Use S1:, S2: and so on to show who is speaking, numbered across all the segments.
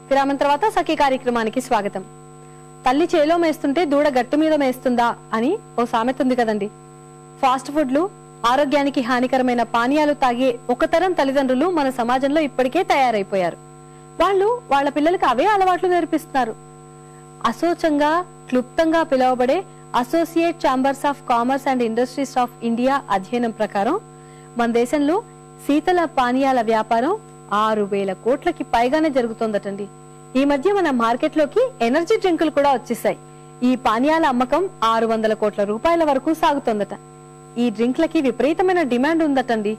S1: విరామం తర్వాత సఖీ కార్యక్రమానికి స్వాగతం. తల్లి చేలో మేస్తుంటే దూడ గట్టు మీద మేస్తుందా అని ఓ సామెత ఉంది కదండి. ఫాస్ట్ ఫుడ్లు, ఆరోగ్యానికి హానికరమైన పానీయాలు తాగే ఒక తరం తల్లిదండ్రులు మన సమాజంలో ఇప్పటికే తయారైపోయారు. వాళ్ళు వాళ్ళ పిల్లలకు అవే అలవాట్లు నేర్పిస్తున్నారు. అసోచంగా, క్లుప్తంగా పిలువబడే associate chambers of commerce and industries of India అధ్యయనం ప్రకారం మన దేశంలో శీతల పానీయాల వ్యాపారం 6,000 కోట్లకి పైగానే జరుగుతోందటండి. ఈ మధ్య మన మార్కెట్లోకి ఎనర్జీ డ్రింకులు కూడా వచ్చేసాయి. ఈ పానీయాల అమ్మకం 600 కోట్ల రూపాయల వరకు సాగుతోందట. ఈ డ్రింక్లకి విపరీతమైన డిమాండ్ ఉందటండి.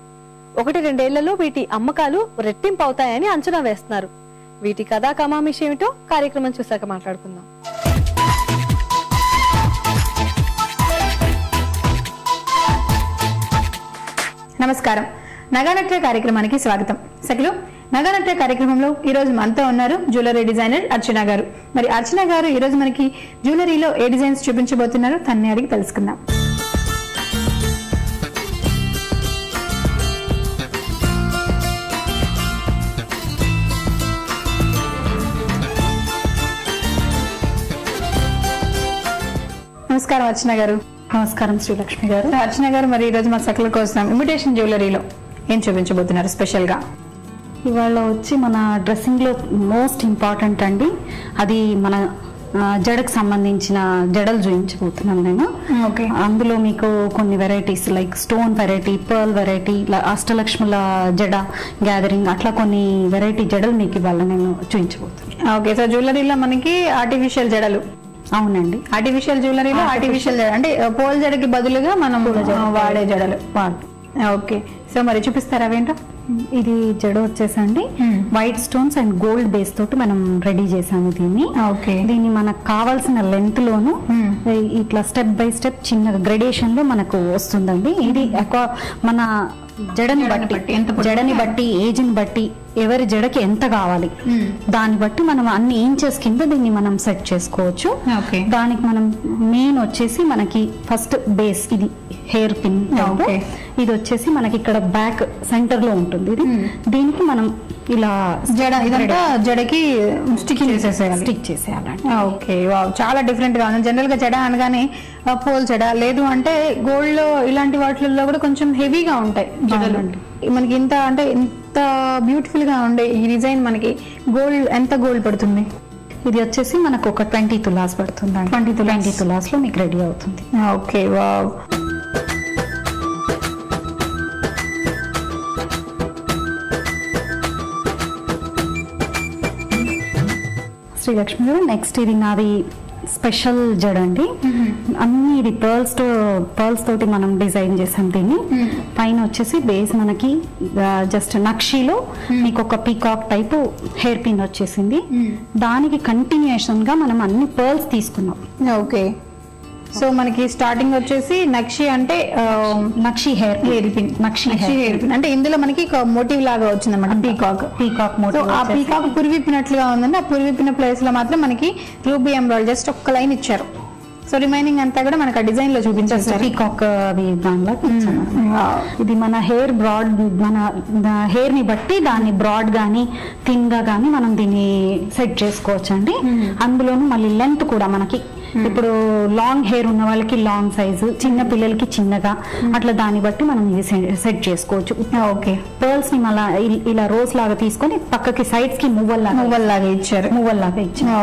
S1: 1-2 ఏళ్లలో వీటి అమ్మకాలు రెట్టింపు అవుతాయని అంచనా వేస్తున్నారు. వీటి కథా కమామిషి ఏమిటో కార్యక్రమం చూశాక మాట్లాడుకుందాం.
S2: నమస్కారం. నగానట్య కార్యక్రమానికి స్వాగతం. సఖిలు, నగానట్య కార్యక్రమంలో ఈ రోజు మనతో ఉన్నారు జ్యువెలరీ డిజైనర్ అర్చన గారు. మరి అర్చన గారు ఈ రోజు మనకి జ్యువెలరీలో ఏ డిజైన్స్ చూపించబోతున్నారో తన్నే అడిగి తెలుసుకుందాం. నమస్కారం అర్చన గారు.
S3: నమస్కారం శ్రీలక్ష్మి గారు.
S2: అర్చన గారు, మరి ఈ రోజు మా సఖల కోసం ఇమిటేషన్ జ్యువెలరీలో ఏం చూపించబోతున్నారు స్పెషల్ గా?
S3: ఇవాళ వచ్చి మన డ్రెస్సింగ్ లో మోస్ట్ ఇంపార్టెంట్ అండి, అది మన జడకు సంబంధించిన జడలు చూపించబోతున్నాను నేను.
S2: ఓకే.
S3: అందులో మీకు కొన్ని varieties like stone variety, pearl variety, అష్టలక్ష్ముల జడ గ్యాదరింగ్, అట్లా కొన్ని వెరైటీ జడలు మీకు ఇవాళ నేను చూపించబోతున్నాను.
S2: ఓకే. సో జ్యువెలరీలో మనకి ఆర్టిఫిషియల్ జడలు.
S3: అవునండి,
S2: ఆర్టిఫిషియల్ జ్యువెలరీలో ఆర్టిఫిషియల్ జడ అంటే పోల్ జడకి బదులుగా మనం వాడే జడలు. ఓకే. సో మరి చూపిస్తారా అవేంటో?
S3: ఇది జడ వచ్చేసండి white stones and gold base తోటి మనం రెడీ చేసాము దీన్ని.
S2: ఓకే.
S3: దీన్ని మనకు కావాల్సిన లెంత్ లోను ఇట్లా స్టెప్ బై స్టెప్ చిన్న గ్రెడేషన్ లో మనకు వస్తుందండి. ఇది మన జడని బట్టి ఏజ్ ని బట్టి ఎవరి జడకి ఎంత కావాలి దాన్ని బట్టి మనం అన్ని ఇంచెస్ కింద దీన్ని మనం సెట్ చేసుకోవచ్చు. దానికి మనం మెయిన్ వచ్చేసి మనకి ఫస్ట్ బేస్ ఇది హెయిర్ పిన్. ఇది వచ్చేసి మనకి ఇక్కడ బ్యాక్ సెంటర్ లో ఉంటుంది. ఇది దీనికి మనం ఇలా
S2: జడకి స్టిక్
S3: చేసేయాలండి.
S2: ఓకే. చాలా డిఫరెంట్ గా ఉంది. జనరల్ గా జడ అనగానే పోల్ జడ, లేదు అంటే గోల్డ్ లో ఇలాంటి వాటిల్లో కూడా కొంచెం హెవీగా ఉంటాయి జడలు. మనకి ఇంత అంటే ఇంత బ్యూటిఫుల్ గా ఉండే ఈ డిజైన్ మనకి ఎంత గోల్డ్ పడుతుంది?
S3: ఇది వచ్చేసి మనకు ఒక 20 తులాస్ పడుతుంది. 20 తులాస్ లో మీకు రెడీ అవుతుంది.
S2: ఓకే. వావ్.
S3: శ్రీలక్ష్మి గారు, నెక్స్ట్ ఇది నాది స్పెషల్ జడ అండి. అన్ని ఇది పర్ల్స్ తోటి మనం డిజైన్ చేసాం దీన్ని. పైన వచ్చేసి బేస్ మనకి జస్ట్ నక్షీలో మీకు ఒక పీకాక్ టైప్ హెయిర్ పిన్ వచ్చేసింది. దానికి కంటిన్యూషన్ గా మనం అన్ని పర్ల్స్ తీసుకున్నాం.
S2: ఓకే. సో మనకి స్టార్టింగ్ వచ్చేసి నక్షి అంటే
S3: నక్షి హెయిర్ పిన్. నక్షి హెయిర్ పిన్
S2: అంటే ఇందులో మనకి మోటివ్ లాగా వచ్చింది అన్నమాట. Peacock motive. ఆ పీకాక్ పురివిప్పినట్లుగా ఉందండి. ఆ పురివిప్పిన ప్లేస్ లో మాత్రం మనకి రూబీ ఎంబ్రాయిడరీ జస్ట్ ఒక్క లైన్ ఇచ్చారు. సో రిమైనింగ్ అంతా కూడా మనకి ఆ డిజైన్ లో చూపించేస్తారు.
S3: పీకాక్ అవి దానిలో. ఇది మన హెయిర్ బ్రాడ్, మన హెయిర్ ని బట్టి దాన్ని బ్రాడ్ గానీ థిన్ గా గానీ మనం దీన్ని సెట్ చేసుకోవచ్చు అండి. అందులోనూ మళ్ళీ లెంత్ కూడా మనకి ఇప్పుడు లాంగ్ హెయిర్ ఉన్న వాళ్ళకి లాంగ్ సైజు, చిన్న పిల్లలకి చిన్నగా, అట్లా దాన్ని బట్టి మనం ఇది సెట్ చేసుకోవచ్చు.
S2: ఓకే.
S3: పర్ల్స్ ని మళ్ళీ ఇలా రోజ్ లాగా తీసుకొని పక్కకి సైడ్స్ కి మువ్వల్ లాగా ఇచ్చారు.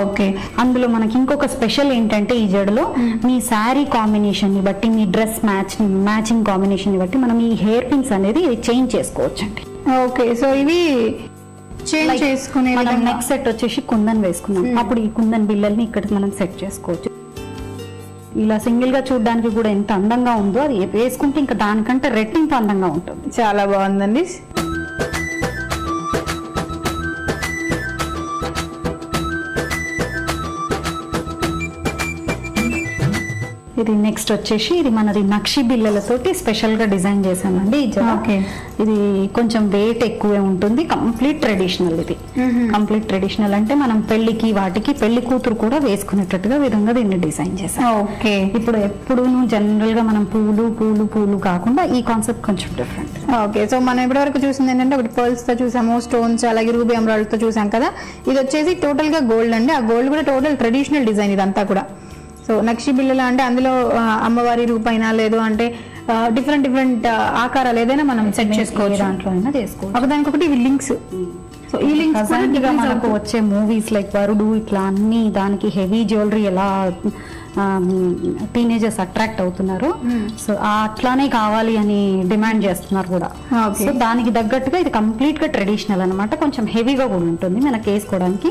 S2: ఓకే.
S3: అందులో మనకి ఇంకొక స్పెషల్ ఏంటంటే ఈ జడలో మీ శారీ కాంబినేషన్ ని బట్టి, మీ డ్రెస్ మ్యాచింగ్ కాంబినేషన్ ని బట్టి మనం ఈ హెయిర్ పిన్స్ అనేది చేంజ్ చేసుకోవచ్చు అండి.
S2: ఓకే. సో ఇవి చేంజ్ చేసుకునే
S3: నెక్స్ట్ సెట్ వచ్చేసి కుందన్ వేసుకున్నాం. అప్పుడు ఈ కుందన్ బిల్లల్ని ఇక్కడ మనం సెట్ చేసుకోవచ్చు. ఇలా సింగిల్ గా చూడడానికి కూడా ఎంత అందంగా ఉందో అది వేసుకుంటే ఇంకా దానికంటే రెట్టింపు అందంగా ఉంటుంది.
S2: చాలా బాగుందండి.
S3: ఇది నెక్స్ట్ వచ్చేసి ఇది మనది నక్షి బిల్లలతోటి స్పెషల్ గా డిజైన్ చేసామండి ఈ జడ. ఇది కొంచెం వెయిట్ ఎక్కువే ఉంటుంది. కంప్లీట్ ట్రెడిషనల్ ఇది. కంప్లీట్ ట్రెడిషనల్ అంటే మనం పెళ్లికి వాటికి పెళ్లి కూతురు కూడా వేసుకునేటట్టుగా విధంగా దీన్ని డిజైన్ చేసాం.
S2: ఓకే.
S3: ఇప్పుడు ఎప్పుడు జనరల్ గా మనం పూలు పూలు పూలు కాకుండా ఈ కాన్సెప్ట్ కొంచెం డిఫరెంట్.
S2: ఓకే. సో మనం ఇప్పటి వరకు చూసింది ఏంటంటే ఒకటి పర్ల్స్ తో చూసాము, స్టోన్స్, అలాగే రూబీ ఎమరాల్డ్ తో చూసాం కదా. ఇది వచ్చేసి టోటల్ గా గోల్డ్ అండి. ఆ గోల్డ్ కూడా టోటల్ ట్రెడిషనల్ డిజైన్ ఇదంతా కూడా. సో నక్షి బిళ్ళలు అంటే అందులో అమ్మవారి రూపైనా లేదు అంటే డిఫరెంట్ డిఫరెంట్ ఆకారాలు ఏదైనా మనం సెట్ చేసుకోవచ్చు,
S3: దాంట్లో అయినా చేసుకోవచ్చు.
S2: ఒకదానికొకటి ఇవి లింక్స్. సో ఈ లింక్స్
S3: మనకు వచ్చే మూవీస్ లైక్ వరుడు ఇట్లా అన్ని దానికి హెవీ జ్యువెలరీ ఎలా టీనేజర్స్ అట్రాక్ట్ అవుతున్నారు. సో అట్లానే కావాలి అని డిమాండ్ చేస్తున్నారు కూడా. సో దానికి తగ్గట్టుగా ఇది కంప్లీట్ గా ట్రెడిషనల్ అనమాట. కొంచెం హెవీగా కూడా ఉంటుంది మనకి వేసుకోవడానికి.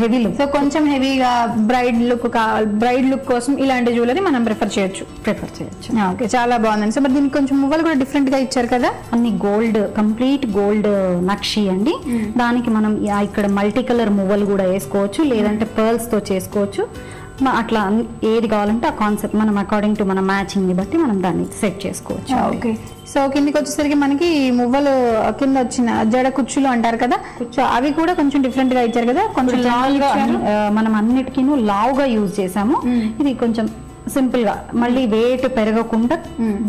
S3: Heavy look.
S2: సో కొంచెం హెవీగా బ్రైడ్ లుక్ కోసం ఇలాంటి జ్యువెలరీ మనం ప్రిఫర్ చేయొచ్చు. ఓకే, చాలా బాగుందండి. సో మరి దీనికి కొంచెం మువ్వలు కూడా డిఫరెంట్ గా ఇచ్చారు కదా.
S3: అన్ని గోల్డ్, కంప్లీట్ గోల్డ్ నక్షి అండి. దానికి మనం ఇక్కడ మల్టీ కలర్ మువ్వలు కూడా వేసుకోవచ్చు, లేదంటే పర్ల్స్ తో చేసుకోవచ్చు. అట్లా ఏది కావాలంటే ఆ కాన్సెప్ట్ మనం అకార్డింగ్ టు మన మ్యాచింగ్ ని బట్టి మనం దాన్ని సెట్ చేసుకోవచ్చు.
S2: ఓకే. సో కిందికి వచ్చేసరికి మనకి మువ్వలు కింద వచ్చిన జడ కుచ్చులు అంటారు కదా, సో అవి కూడా కొంచెం డిఫరెంట్ గా ఇచ్చారు కదా. కొంచెం లావుగా
S3: మనం అన్నిటికీ లావుగా యూజ్ చేసాము. ఇది కొంచెం సింపుల్ గా మళ్ళీ వెయిట్ పెరగకుండా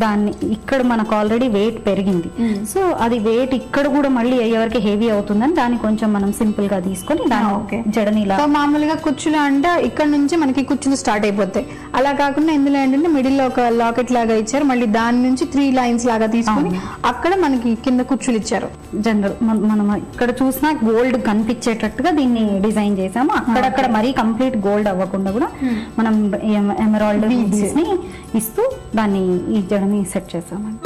S3: దాన్ని ఇక్కడ మనకు ఆల్రెడీ వెయిట్ పెరిగింది. సో అది వెయిట్ ఇక్కడ కూడా మళ్ళీ అయ్యేవరకు హెవీ అవుతుందని దాన్ని కొంచెం మనం సింపుల్ గా తీసుకొని దాన్ని జడని
S2: మామూలుగా కుచ్చులు అంటే ఇక్కడ నుంచి మనకి కుచ్చులు స్టార్ట్ అయిపోతాయి. అలా కాకుండా ఇందులో ఏంటంటే మిడిల్ లో ఒక లాకెట్ లాగా ఇచ్చారు, మళ్ళీ దాని నుంచి 3 లైన్స్ లాగా తీసుకొని అక్కడ మనకి కింద కుచ్చులు ఇచ్చారు.
S3: జనరల్ మనం ఇక్కడ చూసినా గోల్డ్ కనిపించేటట్టుగా దీన్ని డిజైన్ చేసాము. అక్కడక్కడ మరీ కంప్లీట్ గోల్డ్ అవ్వకుండా కూడా మనం ఎమరాల్డ్ ని ఇస్తూ దాన్ని ఈ జడని సెట్ చేసామండి.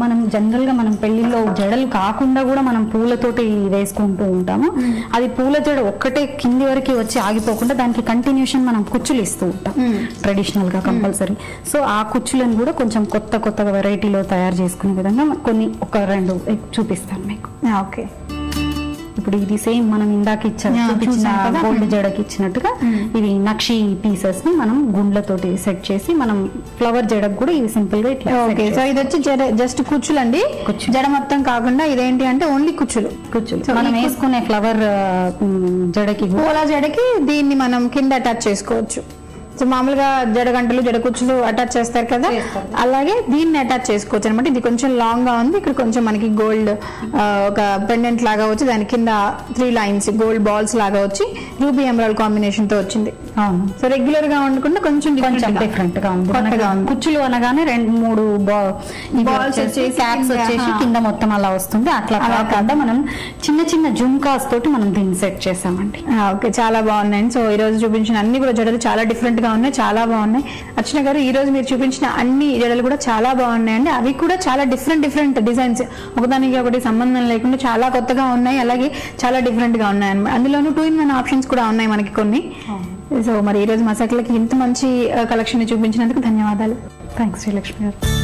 S3: మనం జనరల్ గా మనం పెళ్లిలో జడలు కాకుండా కూడా మనం పూలతోటి వేసుకుంటూ ఉంటాము. అది పూల జడ ఒక్కటే కింది వరకు వచ్చి ఆగిపోకుండా దానికి కంటిన్యూషన్ మనం కుచ్చులు ఇస్తూ ఉంటాం ట్రెడిషనల్ గా కంపల్సరీ. సో ఆ కుచ్చులను కూడా కొంచెం కొత్తగా వెరైటీలో తయారు చేసుకునే విధంగా కొన్ని 1-2 చూపిస్తాను మీకు.
S2: ఓకే.
S3: ఇప్పుడు ఇది సేమ్ మనం ఇందాక చూపించిన గోల్డ్ జడకి ఇచ్చినట్టుగా ఇవి నక్షి పీసెస్ ని మనం గుండ్లతోటి సెట్ చేసి మనం ఫ్లవర్ జడకు కూడా ఇది సింపుల్ గా ఇట్లా.
S2: ఓకే. సో ఇది వచ్చి జస్ట్ కుచ్చులు అండి, జడ మొత్తం కాకుండా ఇదేంటి అంటే ఓన్లీ కుచ్చులు.
S3: మనం వేసుకునే ఫ్లవర్ జడకి
S2: పూల జడకి దీన్ని మనం కింద అటాచ్ చేసుకోవచ్చు. సో మామూలుగా జడగంటలు జడ కుచ్చులు అటాచ్ చేస్తారు కదా, అలాగే దీన్ని అటాచ్ చేసుకోవచ్చు అనమాట. ఇది కొంచెం లాంగ్ గా ఉంది. ఇక్కడ కొంచెం మనకి గోల్డ్ ఒక పెండెంట్ లాగా వచ్చి దాని కింద 3 లైన్స్ గోల్డ్ బాల్స్ లాగా వచ్చి రూబీ ఎమరాల్డ్ కాంబినేషన్ తో వచ్చింది. సో రెగ్యులర్ గా ఉండకుండా కొంచెం
S3: డిఫరెంట్ గా ఉంది. కుచ్చులు అనగానే 2-3 బాల్స్ క్యాప్స్ వచ్చేసి కింద మొత్తం అలా వస్తుంది. అట్లా కాకుండా మనం చిన్న జుమ్కాస్ తోటి మనం దీన్ని సెట్ చేసామండి.
S2: ఓకే, చాలా బాగున్నాయండి. సో ఈ రోజు చూపించిన అన్ని కూడా జడలు చాలా డిఫరెంట్ గా ఉన్నాయి, చాలా బాగున్నాయి. అర్చన గారు, ఈ రోజు మీరు చూపించిన అన్ని జడలు కూడా చాలా బాగున్నాయండి. అవి కూడా చాలా డిఫరెంట్ డిజైన్స్, ఒకదానికి ఒకటి సంబంధం లేకుండా చాలా కొత్తగా ఉన్నాయి, అలాగే చాలా డిఫరెంట్ గా ఉన్నాయి అన్నమాట. అందులోనూ 2-in-1 ఆప్షన్స్ కూడా ఉన్నాయి మనకి కొన్ని. సో మరి ఈ రోజు మా సైట్లకి ఇంత మంచి కలెక్షన్ చూపించినందుకు ధన్యవాదాలు.
S3: థ్యాంక్స్ శ్రీలక్ష్మి గారు.